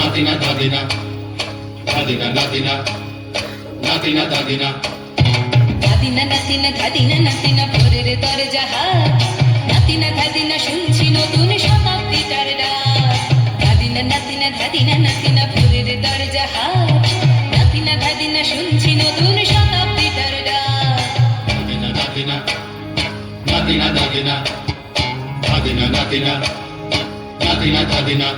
নাতিনা দাদিনা দাদিনা নাতিনা নাতিনা দাদিনা দাদিনা নাতিনা দাদিনা নাতিনা ভোরের দরজা হাত নাতিনা দাদিনা শুনছি নতুন শতাব্দীটার ডাক দাদিনা নাতিনা দাদিনা নাতিনা ভোরের দরজা হাত নাতিনা দাদিনা শুনছি নতুন শতাব্দীটার ডাক দাদিনা নাতিনা নাতিনা দাদিনা দাদিনা নাতিনা নাতিনা দাদিনা